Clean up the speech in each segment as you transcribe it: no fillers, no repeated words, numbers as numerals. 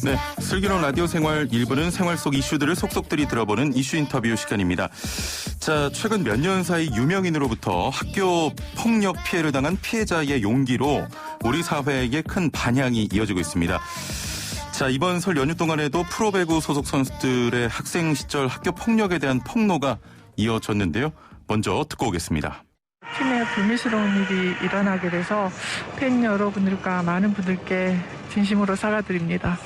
네, 슬기로운 라디오 생활 1부는 생활 속 이슈들을 속속들이 들어보는 이슈 인터뷰 시간입니다. 자, 최근 몇 년 사이 유명인으로부터 학교 폭력 피해를 당한 피해자의 용기로 우리 사회에 큰 반향이 이어지고 있습니다. 자, 이번 설 연휴 동안에도 프로배구 소속 선수들의 학생 시절 학교 폭력에 대한 폭로가 이어졌는데요. 먼저 듣고 오겠습니다. 팀에 불미스러운 일이 일어나게 돼서 팬 여러분들과 많은 분들께 진심으로 사과드립니다.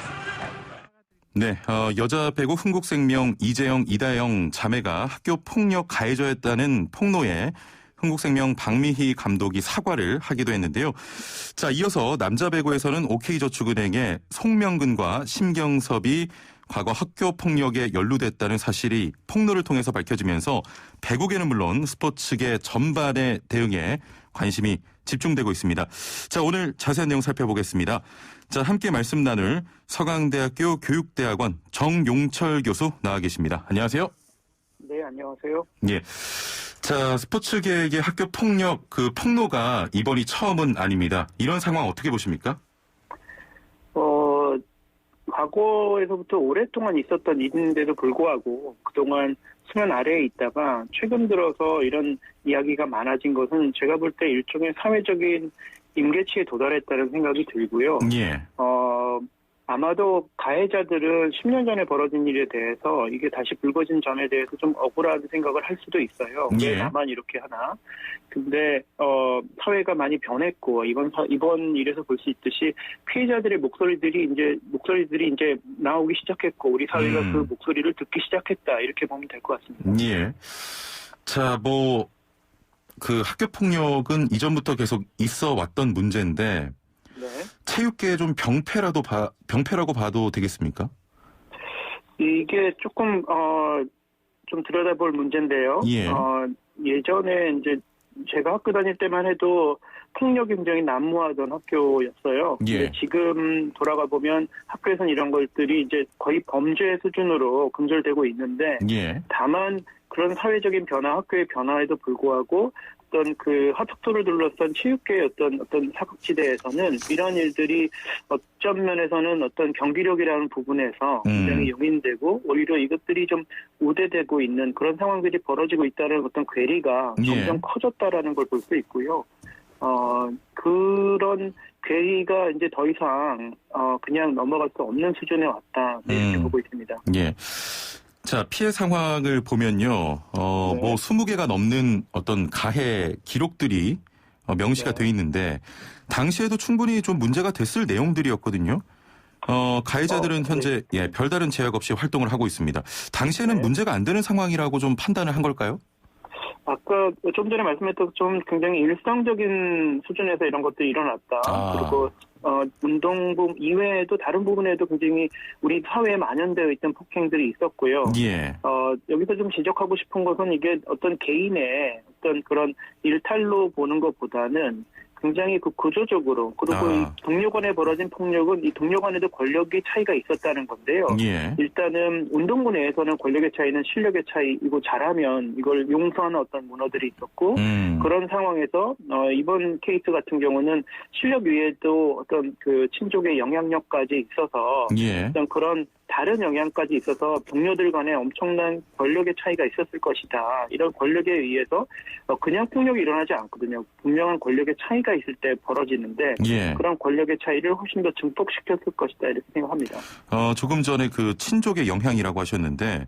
네, 여자 배구 흥국생명 이재영, 이다영 자매가 학교 폭력 가해자였다는 폭로에 흥국생명 박미희 감독이 사과를 하기도 했는데요. 자, 이어서 남자 배구에서는 OK저축은행의 송명근과 심경섭이 과거 학교 폭력에 연루됐다는 사실이 폭로를 통해서 밝혀지면서 배구계는 물론 스포츠계 전반의 대응에 관심이 집중되고 있습니다. 자, 오늘 자세한 내용 살펴보겠습니다. 자, 함께 말씀 나눌 서강대학교 교육대학원 정용철 교수 나와 계십니다. 안녕하세요. 네, 안녕하세요. 예. 자, 스포츠계의 학교 폭력 폭로가 이번이 처음은 아닙니다. 이런 상황 어떻게 보십니까? 과거에서부터 오랫동안 있었던 일인데도 불구하고 그동안 수면 아래에 있다가 최근 들어서 이런 이야기가 많아진 것은 제가 볼 때 일종의 사회적인 임계치에 도달했다는 생각이 들고요. 예. 아마도 가해자들은 10년 전에 벌어진 일에 대해서 이게 다시 불거진 점에 대해서 좀 억울한 생각을 할 수도 있어요. 예. 왜 나만 이렇게 하나? 근데 사회가 많이 변했고 이번 일에서 볼 수 있듯이 피해자들의 목소리들이 이제 나오기 시작했고 우리 사회가 그 목소리를 듣기 시작했다 이렇게 보면 될 것 같습니다. 예. 자, 학교 폭력은 이전부터 계속 있어 왔던 문제인데. 네. 체육계에 좀 병폐라고 봐도 되겠습니까? 이게 조금 좀 들여다볼 문제인데요. 예. 예전에 이제 제가 학교 다닐 때만 해도 폭력이 굉장히 난무하던 학교였어요. 예. 근데 지금 돌아가 보면 학교에서는 이런 것들이 이제 거의 범죄 수준으로 근절되고 있는데, 예. 다만 그런 사회적인 변화, 학교의 변화에도 불구하고 어떤 그 학폭도를 둘러싼 체육계의 어떤 사각지대에서는 이런 일들이 어떤 면에서는 어떤 경기력이라는 부분에서 굉장히 용인되고 오히려 이것들이 좀 우대되고 있는 그런 상황들이 벌어지고 있다는 어떤 괴리가 점점 커졌다라는 걸 볼 수 있고요. 그런 괴리가 이제 더 이상 그냥 넘어갈 수 없는 수준에 왔다 이렇게 보고 있습니다. 예. 자, 피해 상황을 보면요. 네. 20개가 넘는 어떤 가해 기록들이 명시가 돼 있는데 당시에도 충분히 좀 문제가 됐을 내용들이었거든요. 가해자들은 현재 별다른 제약 없이 활동을 하고 있습니다. 당시에는 문제가 안 되는 상황이라고 좀 판단을 한 걸까요? 아까 좀 전에 말씀했던 좀 굉장히 일상적인 수준에서 이런 것들이 일어났다. 그리고 운동부 이외에도 다른 부분에도 굉장히 우리 사회에 만연되어 있던 폭행들이 있었고요. 예. 여기서 좀 지적하고 싶은 것은 이게 어떤 개인의 어떤 그런 일탈로 보는 것보다는 굉장히 그 구조적으로 그리고 이 동료 간에 벌어진 폭력은 이 동료 간에도 권력의 차이가 있었다는 건데요. 예. 일단은 운동부 내에서는 권력의 차이는 실력의 차이이고 잘하면 이걸 용서하는 어떤 문화들이 있었고 그런 상황에서 이번 케이스 같은 경우는 실력 위에도 어떤 그 친족의 영향력까지 있어서 어떤 그런 다른 영향까지 있어서 동료들 간에 엄청난 권력의 차이가 있었을 것이다. 이런 권력에 의해서 그냥 폭력이 일어나지 않거든요. 분명한 권력의 차이가 있을 때 벌어지는데 그런 권력의 차이를 훨씬 더 증폭시켰을 것이다. 이렇게 생각합니다. 조금 전에 그 친족의 영향이라고 하셨는데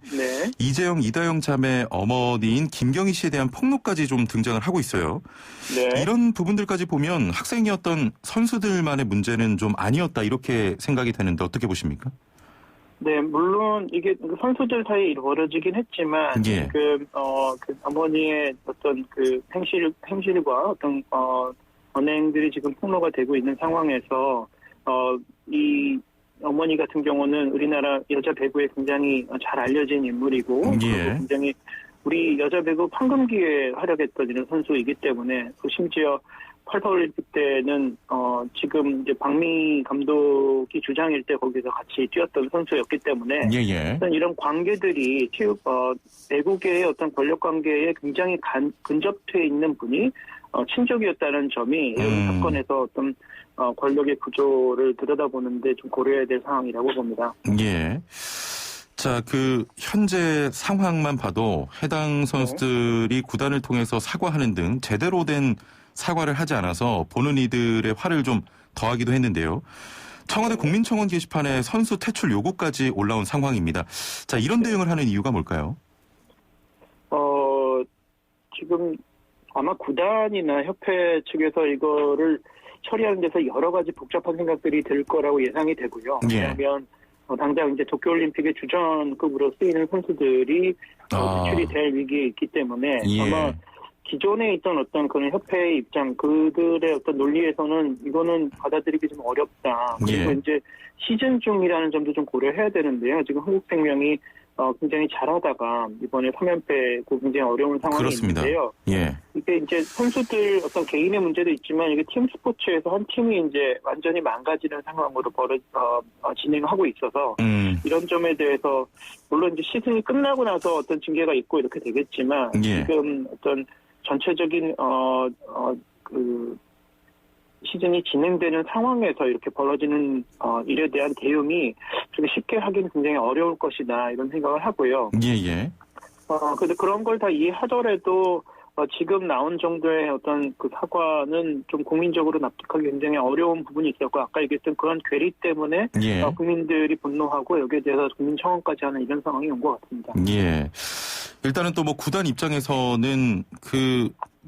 이재영, 이다영 자매 어머니인 김경희 씨에 대한 폭로까지 좀 등장을 하고 있어요. 네. 이런 부분들까지 보면 학생이었던 선수들만의 문제는 좀 아니었다 이렇게 생각이 되는데 어떻게 보십니까? 네, 물론 이게 선수들 사이에 벌어지긴 했지만 그 어머니의 어떤 그 행실과 어떤 언행들이 지금 폭로가 되고 있는 상황에서 이 어머니 같은 경우는 우리나라 여자 배구에 굉장히 잘 알려진 인물이고 그리고 굉장히 우리 여자 배구 황금기에 활약했던 이런 선수이기 때문에 심지어 88올림픽 때는 지금 이제 박미 감독이 주장일 때 거기서 같이 뛰었던 선수였기 때문에 어떤 이런 관계들이 배구계의 어떤 권력 관계에 굉장히 근접해 있는 분이 친족이었다는 점이 이런 사건에서 어떤 권력의 구조를 들여다보는데 좀 고려해야 될 상황이라고 봅니다. 예. 자, 현재 상황만 봐도 해당 선수들이 구단을 통해서 사과하는 등 제대로 된 사과를 하지 않아서 보는 이들의 화를 좀 더하기도 했는데요. 청와대 국민청원 게시판에 선수 퇴출 요구까지 올라온 상황입니다. 자, 이런 대응을 하는 이유가 뭘까요? 지금 아마 구단이나 협회 측에서 이거를 처리하는 데서 여러 가지 복잡한 생각들이 들 거라고 예상이 되고요. 예. 왜냐하면 당장 이제 도쿄올림픽의 주전급으로 쓰이는 선수들이 퇴출이 될 위기에 있기 때문에 예. 아마 기존에 있던 어떤 그런 협회의 입장, 그들의 어떤 논리에서는 이거는 받아들이기 좀 어렵다. 그리고 예. 이제 시즌 중이라는 점도 좀 고려해야 되는데요. 지금 한국생명이 굉장히 잘하다가 이번에 3연패고 굉장히 어려운 상황이 그렇습니다. 있는데요. 예. 이게 이제 선수들 어떤 개인의 문제도 있지만 이게 팀 스포츠에서 한 팀이 이제 완전히 망가지는 상황으로 진행하고 있어서 이런 점에 대해서 물론 이제 시즌이 끝나고 나서 어떤 징계가 있고 이렇게 되겠지만 예. 지금 어떤 전체적인 시즌이 진행되는 상황에서 이렇게 벌어지는 일에 대한 대응이 좀 쉽게 하기는 굉장히 어려울 것이다 이런 생각을 하고요. 예. 근데 그런 걸 다 이해하더라도 지금 나온 정도의 어떤 그 사과는 좀 국민적으로 납득하기 굉장히 어려운 부분이 있었고 아까 얘기했던 그런 괴리 때문에 예. 국민들이 분노하고 여기에 대해서 국민청원까지 하는 이런 상황이 온 것 같습니다. 예. 일단은 또 구단 입장에서는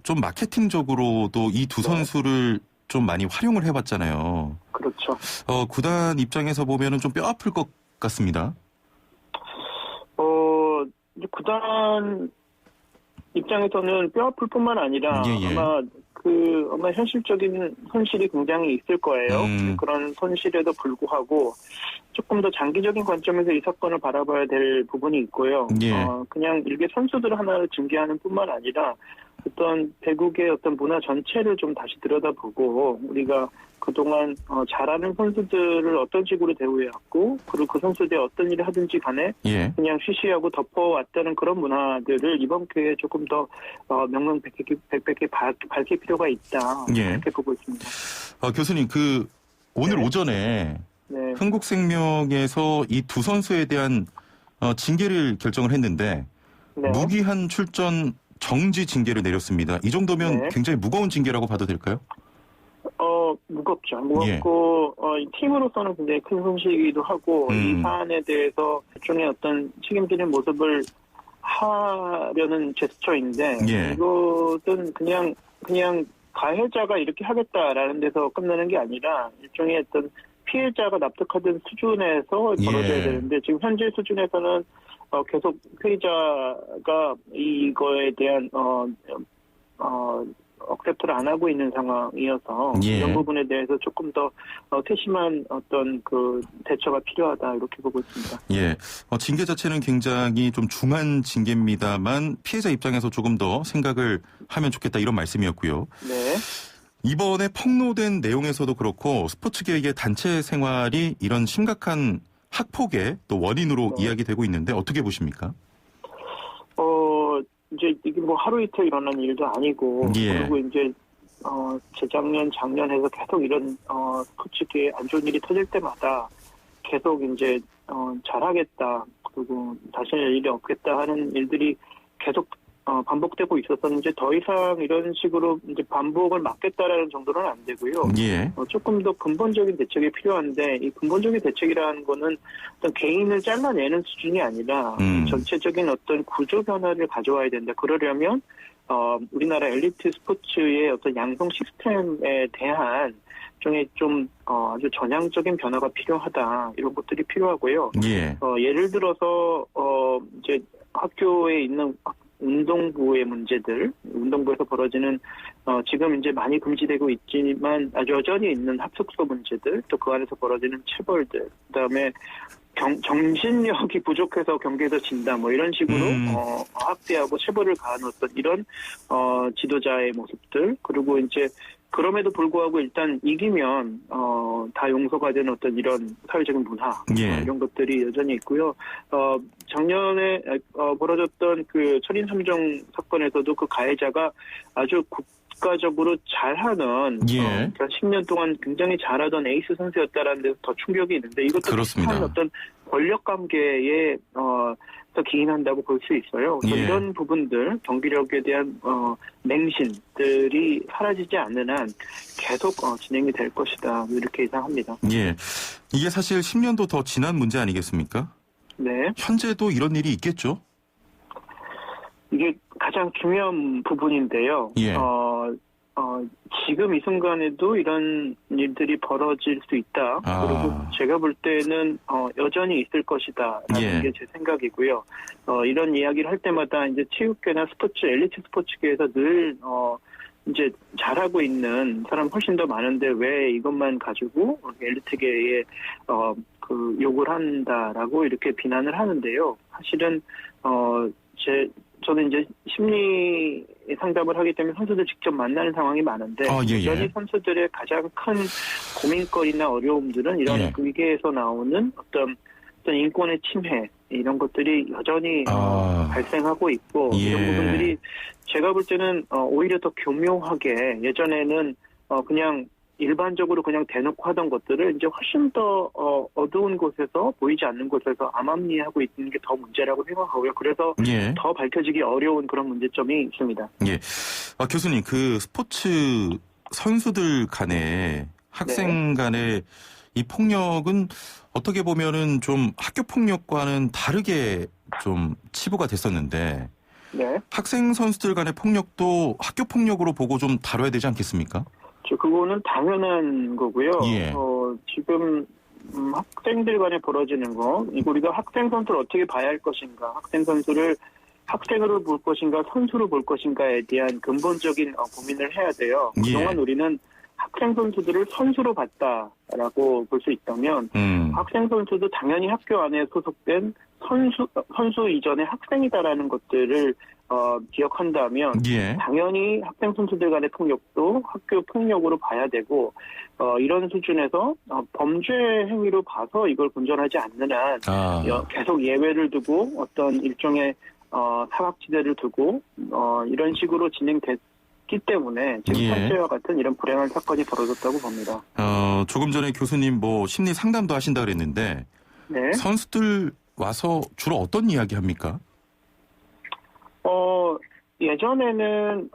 좀 마케팅적으로도 이 두 선수를 좀 많이 활용을 해봤잖아요. 그렇죠. 구단 입장에서 보면은 좀 뼈 아플 것 같습니다. 이제 구단 입장에서는 뼈 아플 뿐만 아니라 예. 아마 현실적인 손실이 굉장히 있을 거예요. 그런 손실에도 불구하고 조금 더 장기적인 관점에서 이 사건을 바라봐야 될 부분이 있고요. 예. 그냥 일개 선수들 하나를 징계하는 뿐만 아니라 어떤 배국의 어떤 문화 전체를 좀 다시 들여다보고 우리가 그동안 잘하는 선수들을 어떤 식으로 대우해왔고 그리고 그 선수들이 어떤 일을 하든지 간에 예. 그냥 쉬쉬하고 덮어왔다는 그런 문화들을 이번 기회에 조금 더 명명백백히 밝힐 필요가 있다. 예. 이렇게 보고 있습니다. 교수님, 오늘 오전에 네. 흥국생명에서 이 두 선수에 대한 징계를 결정을 했는데 네. 무기한 출전 정지 징계를 내렸습니다. 이 정도면 네. 굉장히 무거운 징계라고 봐도 될까요? 무겁죠. 무겁고 팀으로서는 굉장히 큰 손실이기도 하고 이 사안에 대해서 일종의 어떤 책임지는 모습을 하려는 제스처인데 예. 이것은 그냥 가해자가 이렇게 하겠다라는 데서 끝나는 게 아니라 일종의 어떤 피해자가 납득하던 수준에서 벌어져야 되는데 지금 현재 수준에서는 계속 피해자가 이거에 대한 억셉트를 안 하고 있는 상황이어서 예. 이런 부분에 대해서 조금 더 세심한 어떤 대처가 필요하다 이렇게 보고 있습니다. 예, 징계 자체는 굉장히 좀 중한 징계입니다만 피해자 입장에서 조금 더 생각을 하면 좋겠다 이런 말씀이었고요. 네. 이번에 폭로된 내용에서도 그렇고 스포츠계의 단체 생활이 이런 심각한 학폭의 또 원인으로 이야기되고 있는데 어떻게 보십니까? 이제 이게 하루 이틀 일어난 일도 아니고 예. 그리고 이제 재작년 작년에서 계속 이런 스포츠계에 안 좋은 일이 터질 때마다 계속 이제 잘하겠다 그리고 다시는 일이 없겠다 하는 일들이 계속 반복되고 있어서 이제 더 이상 이런 식으로 이제 반복을 막겠다라는 정도는 안 되고요. 예. 조금 더 근본적인 대책이 필요한데 이 근본적인 대책이라는 거는 어떤 개인을 잘라내는 수준이 아니라 전체적인 어떤 구조 변화를 가져와야 된다. 그러려면 우리나라 엘리트 스포츠의 어떤 양성 시스템에 대한 좀 아주 전향적인 변화가 필요하다. 이런 것들이 필요하고요. 예. 예를 들어서 이제 학교에 있는 운동부의 문제들, 운동부에서 벌어지는 지금 이제 많이 금지되고 있지만 여전히 있는 합숙소 문제들, 또 그 안에서 벌어지는 체벌들, 그다음에 정신력이 부족해서 경기에서 진다, 이런 식으로 학대하고 체벌을 가한 어떤 이런 지도자의 모습들, 그리고 이제 그럼에도 불구하고 일단 이기면 다 용서가 되는 어떤 이런 사회적인 문화 예. 이런 것들이 여전히 있고요. 작년에 벌어졌던 그 철인 3종 사건에서도 그 가해자가 아주 국가적으로 잘하는 예. 10년 동안 굉장히 잘하던 에이스 선수였다라는 데서 더 충격이 있는데 이것도 그렇습니다. 비슷한 어떤 권력 관계에 더 기인한다고 볼 수 있어요. 예. 이런 부분들 경기력에 대한 맹신들이 사라지지 않는 한 계속 진행이 될 것이다 이렇게 예상합니다. 예, 이게 사실 10년도 더 지난 문제 아니겠습니까? 네. 현재도 이런 일이 있겠죠? 이게 가장 중요한 부분인데요. 예. 지금 이 순간에도 이런 일들이 벌어질 수 있다. 그리고 제가 볼 때는 여전히 있을 것이다라는 예. 게 제 생각이고요. 이런 이야기를 할 때마다 이제 체육계나 스포츠, 엘리트 스포츠계에서 늘 이제 잘하고 있는 사람 훨씬 더 많은데 왜 이것만 가지고 엘리트계에 그 욕을 한다라고 이렇게 비난을 하는데요. 사실은 저는 이제 심리 상담을 하기 때문에 선수들 직접 만나는 상황이 많은데 여전히 선수들의 가장 큰 고민거리나 어려움들은 이런 위계에서 나오는 어떤 인권의 침해 이런 것들이 여전히 발생하고 있고 이런 부분들이 제가 볼 때는 오히려 더 교묘하게 예전에는 그냥 일반적으로 그냥 대놓고 하던 것들을 이제 훨씬 더 어두운 곳에서 보이지 않는 곳에서 암암리하고 있는 게 더 문제라고 생각하고요. 그래서 더 밝혀지기 어려운 그런 문제점이 있습니다. 예, 교수님 그 스포츠 선수들 간에 학생 간의 이 폭력은 어떻게 보면은 좀 학교 폭력과는 다르게 좀 치부가 됐었는데 학생 선수들 간의 폭력도 학교 폭력으로 보고 좀 다뤄야 되지 않겠습니까? 그거는 당연한 거고요. 지금 학생들 간에 벌어지는 거, 이거 우리가 학생 선수를 어떻게 봐야 할 것인가, 학생 선수를 학생으로 볼 것인가, 선수로 볼 것인가에 대한 근본적인 고민을 해야 돼요. 그동안 우리는 학생 선수들을 선수로 봤다라고 볼 수 있다면 학생 선수도 당연히 학교 안에 소속된 선수 이전의 학생이다라는 것들을 기억한다면 당연히 학생 선수들 간의 폭력도 학교 폭력으로 봐야 되고 이런 수준에서 범죄 행위로 봐서 이걸 본전하지 않는 한 계속 예외를 두고 어떤 일종의 사각지대를 두고 이런 식으로 진행됐기 때문에 지금 현재와 같은 이런 불행한 사건이 벌어졌다고 봅니다. 조금 전에 교수님 심리 상담도 하신다 그랬는데 선수들 와서 주로 어떤 이야기 합니까? 예전에는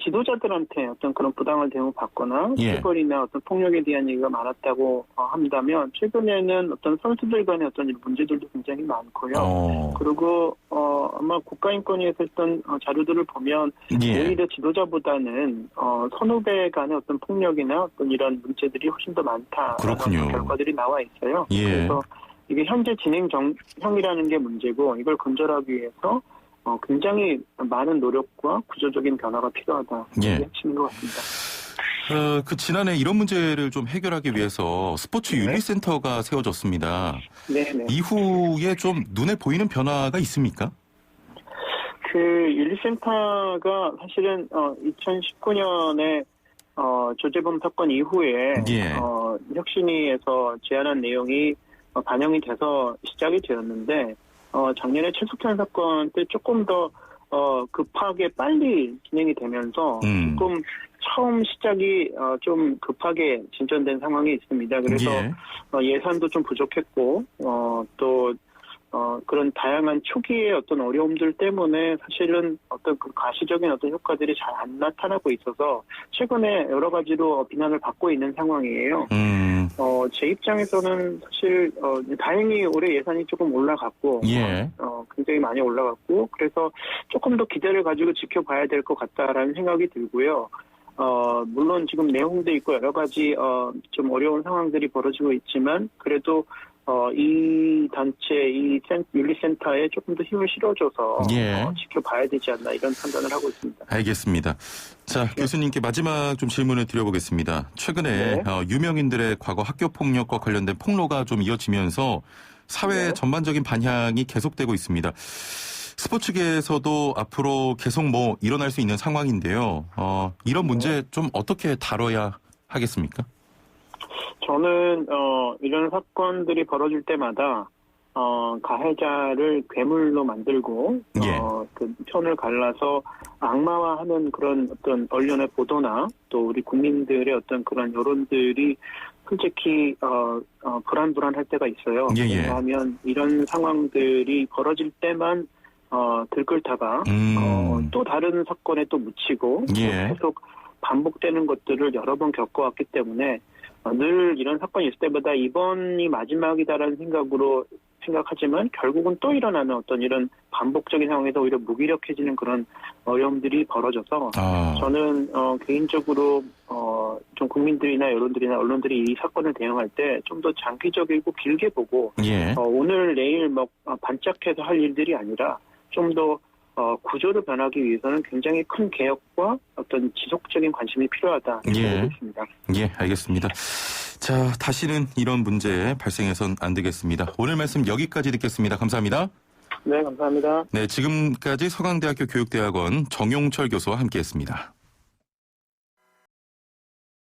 지도자들한테 어떤 그런 부당을 대우받거나 체벌이나 어떤 폭력에 대한 얘기가 많았다고 한다면 최근에는 어떤 선수들 간의 어떤 문제들도 굉장히 많고요. 그리고 아마 국가인권위에서 했던 자료들을 보면 오히려 지도자보다는 선후배 간의 어떤 폭력이나 어떤 이런 문제들이 훨씬 더 많다라는 결과들이 나와 있어요. 그래서 이게 현재 진행형이라는 게 문제고 이걸 근절하기 위해서 굉장히 많은 노력과 구조적인 변화가 필요하다. 그게 핵심인 것 같습니다. 지난해 이런 문제를 좀 해결하기 위해서 스포츠 윤리센터가 세워졌습니다. 이후에 좀 눈에 보이는 변화가 있습니까? 그 윤리센터가 사실은 2019년에 조재범 사건 이후에 혁신위에서 제안한 내용이 반영이 돼서 시작이 되었는데 작년에 최숙현 사건 때 조금 더 급하게 빨리 진행이 되면서 조금 처음 시작이 좀 급하게 진전된 상황이 있습니다. 그래서 예산도 좀 부족했고 또 그런 다양한 초기의 어떤 어려움들 때문에 사실은 어떤 그 가시적인 어떤 효과들이 잘 안 나타나고 있어서 최근에 여러 가지로 비난을 받고 있는 상황이에요. 제 입장에서는 사실 다행히 올해 예산이 조금 올라갔고 굉장히 많이 올라갔고 그래서 조금 더 기대를 가지고 지켜봐야 될 것 같다라는 생각이 들고요. 물론 지금 내홍도 있고 여러 가지 좀 어려운 상황들이 벌어지고 있지만 그래도 이 단체, 이 윤리센터에 조금 더 힘을 실어줘서 지켜봐야 되지 않나 이런 판단을 하고 있습니다. 알겠습니다. 자, 교수님께 마지막 좀 질문을 드려보겠습니다. 최근에 유명인들의 과거 학교폭력과 관련된 폭로가 좀 이어지면서 사회 전반적인 반향이 계속되고 있습니다. 스포츠계에서도 앞으로 계속 일어날 수 있는 상황인데요. 이런 문제 좀 어떻게 다뤄야 하겠습니까? 저는 이런 사건들이 벌어질 때마다 가해자를 괴물로 만들고 그 편을 갈라서 악마화하는 그런 어떤 언론의 보도나 또 우리 국민들의 어떤 그런 여론들이 솔직히 불안할 때가 있어요. 왜냐하면 이런 상황들이 벌어질 때만 들끓다가 또 다른 사건에 또 묻히고 계속 반복되는 것들을 여러 번 겪어왔기 때문에 늘 이런 사건이 있을 때마다 이번이 마지막이다라는 생각하지만 결국은 또 일어나는 어떤 이런 반복적인 상황에서 오히려 무기력해지는 그런 어려움들이 벌어져서 저는 개인적으로 좀 국민들이나 여론들이나 언론들이 이 사건을 대응할 때 좀 더 장기적이고 길게 보고 오늘 내일 반짝해서 할 일들이 아니라 좀 더 구조를 변하기 위해서는 굉장히 큰 개혁과 어떤 지속적인 관심이 필요하다 이렇게 보고 있습니다. 예, 알겠습니다. 자, 다시는 이런 문제 발생해서는 안 되겠습니다. 오늘 말씀 여기까지 듣겠습니다. 감사합니다. 네, 감사합니다. 네, 지금까지 서강대학교 교육대학원 정용철 교수와 함께했습니다.